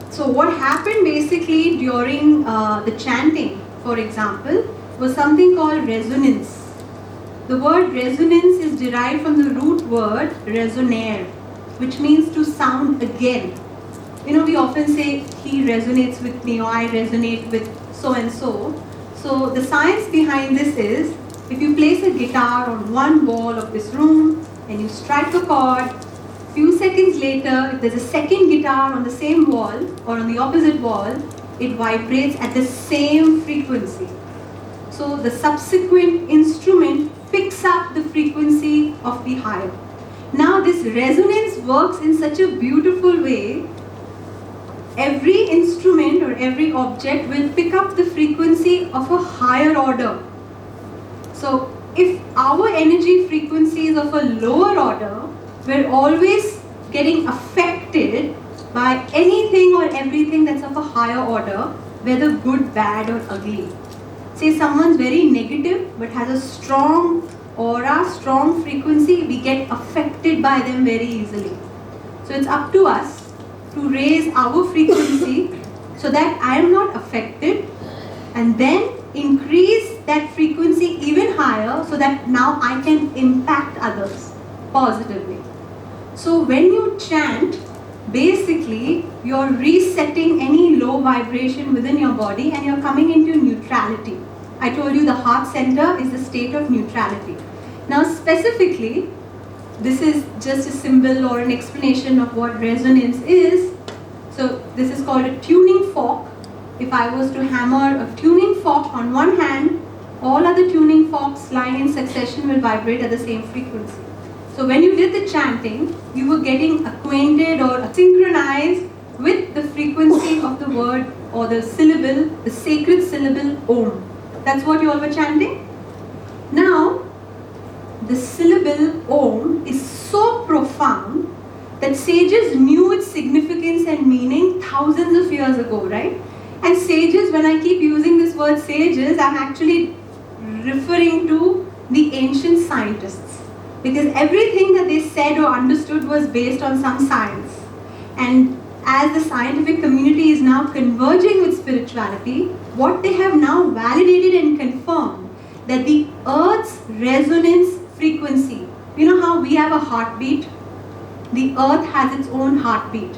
So what happened basically during the chanting, for example, was something called resonance. The word resonance is derived from the root word resonare, which means to sound again. We often say he resonates with me, or I resonate with so and so. So the science behind this is, if you place a guitar on one wall of this room and you strike a chord, few seconds later, if there's a second guitar on the same wall or on the opposite wall, it vibrates at the same frequency. So the subsequent instrument picks up the frequency of the higher. Now this resonance works in such a beautiful way. Every instrument or every object will pick up the frequency of a higher order. So if our energy frequency is of a lower order, we're always getting affected by anything or everything that's of a higher order, whether good, bad or ugly. Say someone's very negative but has a strong aura, strong frequency, we get affected by them very easily. So it's up to us to raise our frequency so that I am not affected, and then increase that frequency even higher so that now I can impact others positively. So when you chant, basically you're resetting any low vibration within your body and you're coming into neutrality. I told you the heart center is the state of neutrality. Now specifically, this is just a symbol or an explanation of what resonance is. So this is called a tuning fork. If I was to hammer a tuning fork on one hand, all other tuning forks lying in succession will vibrate at the same frequency. So when you did the chanting, you were getting acquainted or synchronized with the frequency of the word or the syllable, the sacred syllable Om. That's what you all were chanting? Now, the syllable Om is so profound that sages knew its significance and meaning thousands of years ago, right? And sages, when I keep using this word sages, I'm actually referring to the ancient scientists, because everything that they said or understood was based on some science. And as the scientific community is now converging with spirituality, what they have now validated and confirmed, that the Earth's resonance frequency, you know how we have a heartbeat? The Earth has its own heartbeat.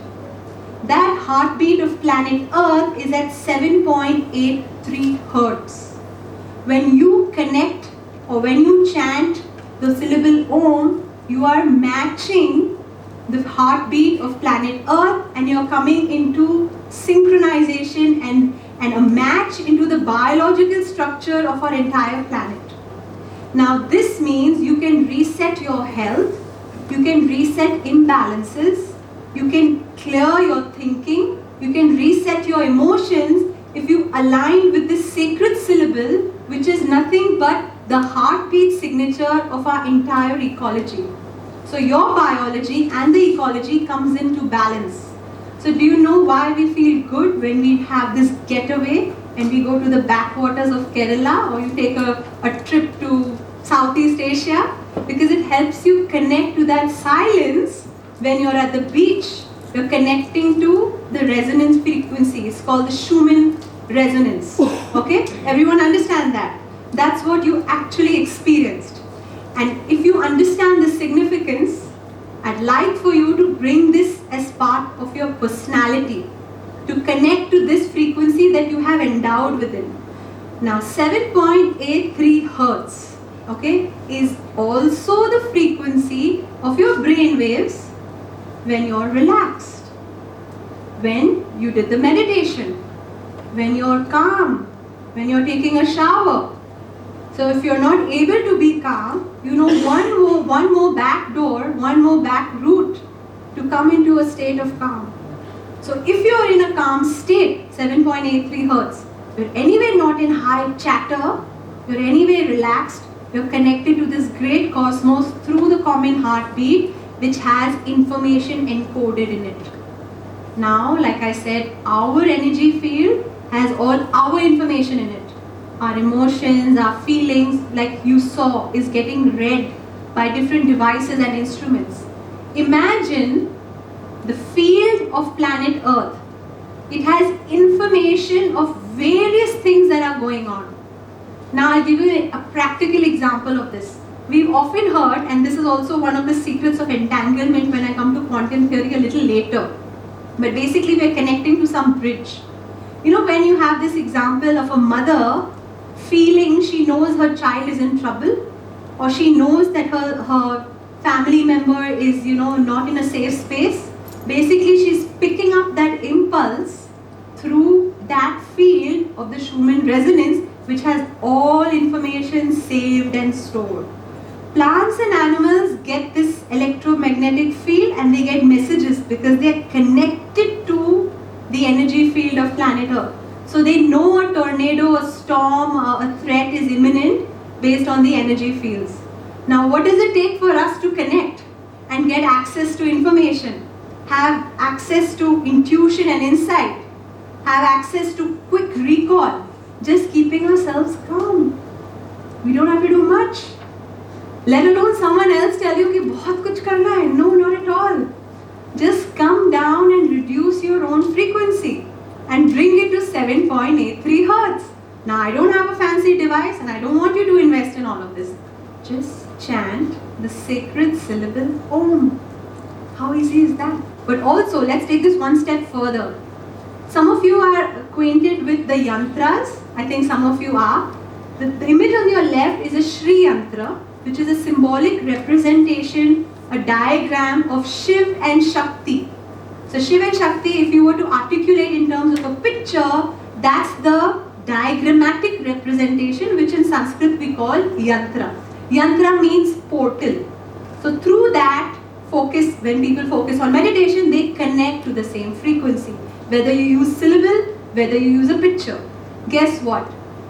That heartbeat of planet Earth is at 7.83 Hertz. When you connect or when you chant the syllable Om, you are matching the heartbeat of planet Earth and you're coming into synchronization and a match into the biological structure of our entire planet. Now this means you can reset your health, you can reset imbalances, you can clear your thinking, you can reset your emotions if you align with this sacred syllable, which is nothing but the heartbeat signature of our entire ecology. So your biology and the ecology comes into balance. So do you know why we feel good when we have this getaway and we go to the backwaters of Kerala, or you take a trip to Southeast Asia? Because it helps you connect to that silence. When you're at the beach, you're connecting to the resonance frequency. It's called the Schumann resonance. Okay? Everyone understand that? That's what you actually experienced. And if you understand the significance, I'd like for you to bring this as part of your personality, to connect to this frequency that you have endowed within. Now 7.83 Hertz, okay, is also the frequency of your brain waves when you're relaxed, when you did the meditation, when you're calm, when you're taking a shower. So if you're not able to be calm, you know one more back door, one more back route to come into a state of calm. So if you're in a calm state, 7.83 Hertz, you're anyway not in high chatter, you're anyway relaxed, you're connected to this great cosmos through the common heartbeat, which has information encoded in it. Now, like I said, our energy field has all our information in it. Our emotions, our feelings, like you saw, is getting read by different devices and instruments. Imagine the field of planet Earth It has information of various things that are going on. Now I'll give you a practical example of this. We've often heard, and this is also one of the secrets of entanglement when I come to quantum theory a little later, but basically we're connecting to some bridge. You know, when you have this example of a mother feeling she knows her child is in trouble, or she knows that her family member is, not in a safe space, basically she's picking up that impulse through that field of the Schumann resonance, which has all information saved and stored. Plants and animals get this electromagnetic field and they get messages because they are connected to the energy field of planet Earth. So they know a tornado, a storm, a threat is imminent based on the energy fields. Now what does it take for us to connect and get access to information, have access to intuition and insight, have access to quick recall? Just keeping ourselves calm. We don't have to do much. Let alone someone else tell you कि बहुत कुछ करना है. No, not at all. Just come down and reduce your own frequency and bring it to 7.83 Hertz. Now I don't have a fancy device and I don't want you to invest in all of this. Just chant the sacred syllable Om. How easy is that? But also, let's take this one step further. Some of you are acquainted with the yantras. I think some of you are. The image on your left is a Shri Yantra, which is a symbolic representation, a diagram of Shiv and Shakti. So Shiv and Shakti, if you were to articulate in terms of a picture, that's the diagrammatic representation, which in Sanskrit we call yantra. Yantra means portal. So through that focus, when people focus on meditation, they connect to the same frequency. Whether you use syllable, whether you use a picture. Guess what?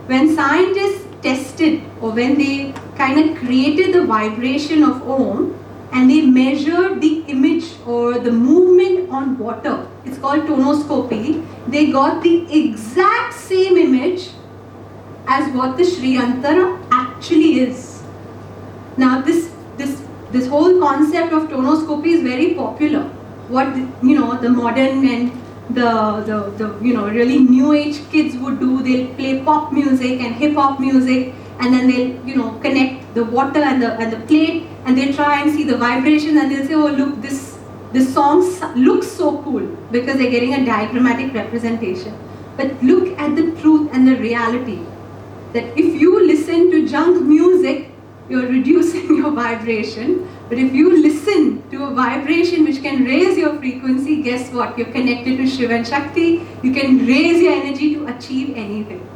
When scientists tested, or when they kind of created the vibration of Om and they measured the image or the movement on water, it's called tonoscopy, they got the exact same image as what the Shri Yantara actually is. Now this whole concept of tonoscopy is very popular. What the modern and the really new age kids would do, they'll play pop music and hip hop music, and then they'll connect the water and the plate, and they'll try and see the vibration, and they'll say, oh look, this song looks so cool because they're getting a diagrammatic representation. But look at the truth and the reality, that if you listen to junk music, you're reducing your vibration. But if you listen to a vibration which can raise your frequency, guess what? You're connected to Shiva and Shakti. You can raise your energy to achieve anything.